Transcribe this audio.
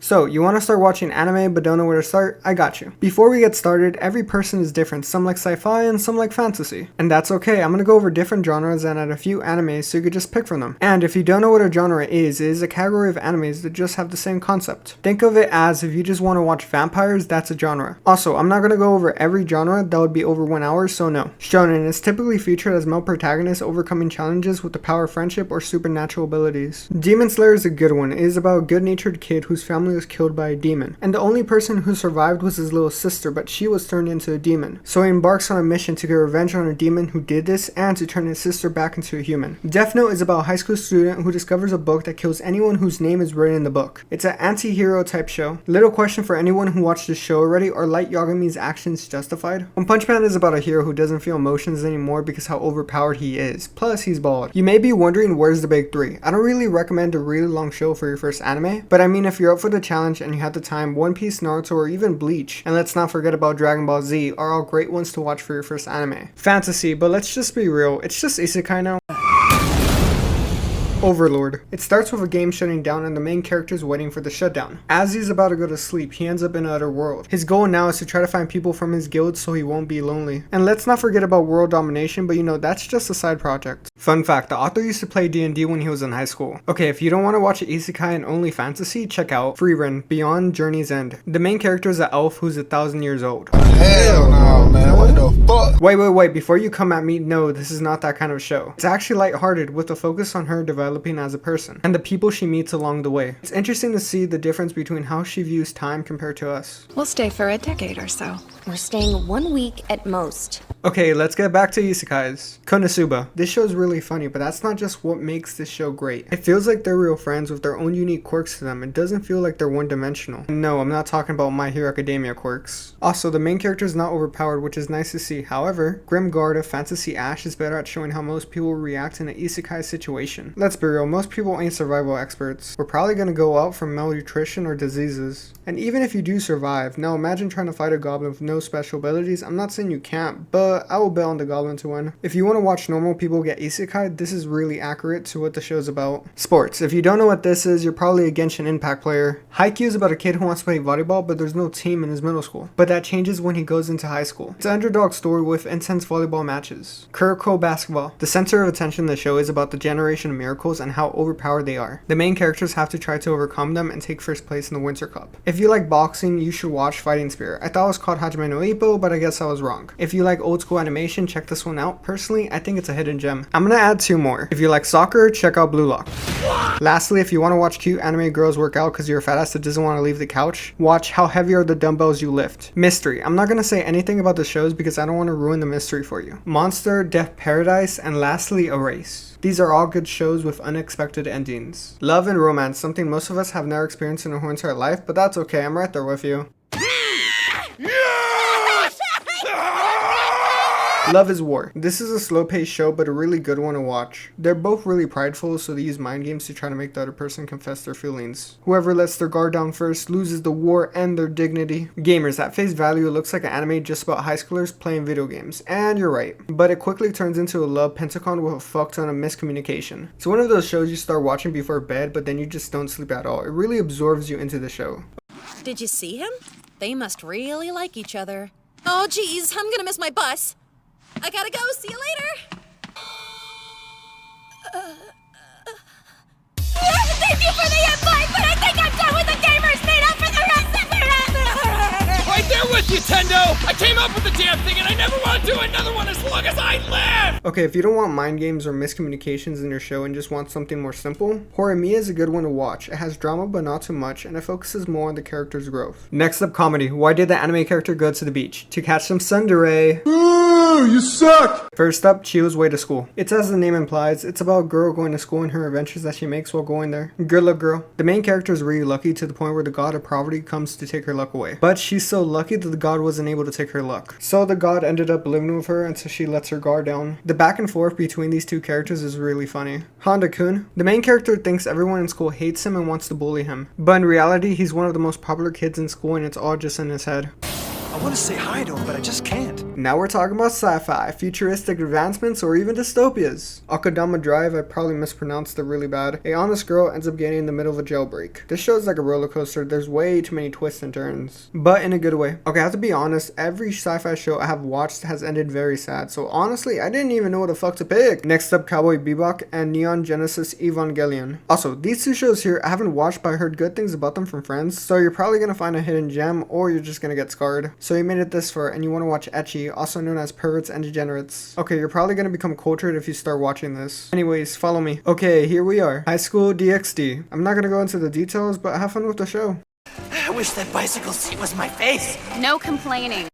So, you want to start watching anime but don't know where to start? I got you. Before we get started, every person is different. Some like sci-fi and some like fantasy. And that's okay, I'm going to go over different genres and add a few animes so you could just pick from them. And if you don't know what a genre is, it is a category of animes that just have the same concept. Think of it as if you just want to watch vampires, that's a genre. Also, I'm not going to go over every genre, that would be over 1 hour, so no. Shonen is typically featured as male protagonists overcoming challenges with the power of friendship or supernatural abilities. Demon Slayer is a good one. It is about a good-natured kid whose family was killed by a demon, and the only person who survived was his little sister, but she was turned into a demon. So he embarks on a mission to get revenge on a demon who did this and to turn his sister back into a human. Death Note is about a high school student who discovers a book that kills anyone whose name is written in the book. It's an anti-hero type show. Little question for anyone who watched this show already: are Light Yagami's actions justified? One Punch Man is about a hero who doesn't feel emotions anymore because how overpowered he is, plus he's bald. You may be wondering where's the big three. I don't really recommend a really long show for your first anime, but I mean if you're up for the challenge and you have the time, One Piece, Naruto, or even Bleach, and let's not forget about Dragon Ball Z, are all great ones to watch for your first anime. Fantasy, but let's just be real, it's just isekai now. Overlord. It starts with a game shutting down and the main character is waiting for the shutdown. As he's about to go to sleep, he ends up in another world. His goal now is to try to find people from his guild so he won't be lonely. And let's not forget about world domination, but you know, that's just a side project. Fun fact, the author used to play D&D when he was in high school. Okay, if you don't want to watch an isekai and only fantasy, check out Frieren, Beyond Journey's End. The main character is an elf who's 1,000 years old. Hell no, man, what the fuck? Wait, before you come at me, no, this is not that kind of show. It's actually lighthearted with a focus on her developing as a person and the people she meets along the way. It's interesting to see the difference between how she views time compared to us. We'll stay for a decade or so. We're staying 1 week at most. Okay, let's get back to isekais. Konosuba. This show is really funny, but that's not just what makes this show great. It feels like they're real friends with their own unique quirks to them. It doesn't feel like they're one-dimensional. No, I'm not talking about My Hero Academia quirks. Also, the main character is not overpowered, which is nice to see. However, Grimgar of Fantasy Ash is better at showing how most people react in an isekai situation. Let's be real, most people ain't survival experts. We're probably gonna go out from malnutrition or diseases. And even if you do survive, now imagine trying to fight a goblin with no special abilities. I'm not saying you can't, but I will bet on the goblin to win. If you want to watch normal people get isekai, this is really accurate to what the show's about. Sports. If you don't know what this is, you're probably a Genshin Impact player. Haikyuu is about a kid who wants to play volleyball, but there's no team in his middle school. But that changes when he goes into high school. It's an underdog story with intense volleyball matches. Kuroko basketball. The center of attention in the show is about the generation of miracles and how overpowered they are. The main characters have to try to overcome them and take first place in the Winter Cup. If you like boxing, you should watch Fighting Spirit. I thought it was called Hajime no Ippo, but I guess I was wrong. If you like old school animation, check this one out. Personally, I think it's a hidden gem. I'm gonna add 2 more. If you like soccer, check out Blue Lock. Lastly, if you want to watch cute anime girls work out because you're a fat ass that doesn't want to leave the couch, watch How Heavy Are the Dumbbells You Lift. Mystery. I'm not gonna say anything about the shows because I don't want to ruin the mystery for you. Monster, Death Paradise, and lastly, Erase. These are all good shows with unexpected endings. Love and romance, something most of us have never experienced in our whole entire life, but that's okay, I'm right there with you. Love is War. This is a slow-paced show, but a really good one to watch. They're both really prideful, so they use mind games to try to make the other person confess their feelings. Whoever lets their guard down first loses the war and their dignity. Gamers, at face value, it looks like an anime just about high schoolers playing video games. And you're right. But it quickly turns into a love pentagon with a fuck ton of miscommunication. It's one of those shows you start watching before bed, but then you just don't sleep at all. It really absorbs you into the show. Did you see him? They must really like each other. Oh, geez, I'm gonna miss my bus. I gotta go. See you later. Thank you for the invite, but I think I'm done with the gamers meetup for the rest of the Right there with you, Tendo! I came up with the damn thing and I never want to do another one as long as I live! Okay, if you don't want mind games or miscommunications in your show and just want something more simple, horimiya is a good one to watch. It has drama but not too much, and it focuses more on the character's growth. Next up, comedy. Why did the anime character go to the beach? To catch some tsundere. Ooh, you suck! First up, Chio's Way to School. It's as the name implies, it's about a girl going to school and her adventures that she makes while going there. Good luck, girl. The main character is really lucky to the point where the god of poverty comes to take her luck away. But she's so lucky that the god wasn't able to take her luck. So the god ended up living with her until she lets her guard down. The back and forth between these two characters is really funny. Handa-kun. The main character thinks everyone in school hates him and wants to bully him. But in reality, he's one of the most popular kids in school and it's all just in his head. I want to say hi to him, but I just can't. Now we're talking about sci-fi, futuristic advancements, or even dystopias. Akudama Drive, I probably mispronounced it really bad. A honest girl ends up getting in the middle of a jailbreak. This show is like a roller coaster. There's way too many twists and turns, but in a good way. Okay, I have to be honest, every sci-fi show I have watched has ended very sad, so honestly, I didn't even know what the fuck to pick. Next up, Cowboy Bebop and Neon Genesis Evangelion. Also, these two shows here I haven't watched, but I heard good things about them from friends, so you're probably gonna find a hidden gem, or you're just gonna get scarred. So you made it this far, and you want to watch ecchi, also known as perverts and degenerates. Okay, you're probably gonna become cultured if you start watching this. Anyways, follow me. Okay, here we are. High School DxD. I'm not gonna go into the details, but have fun with the show. I wish that bicycle seat was my face. No complaining.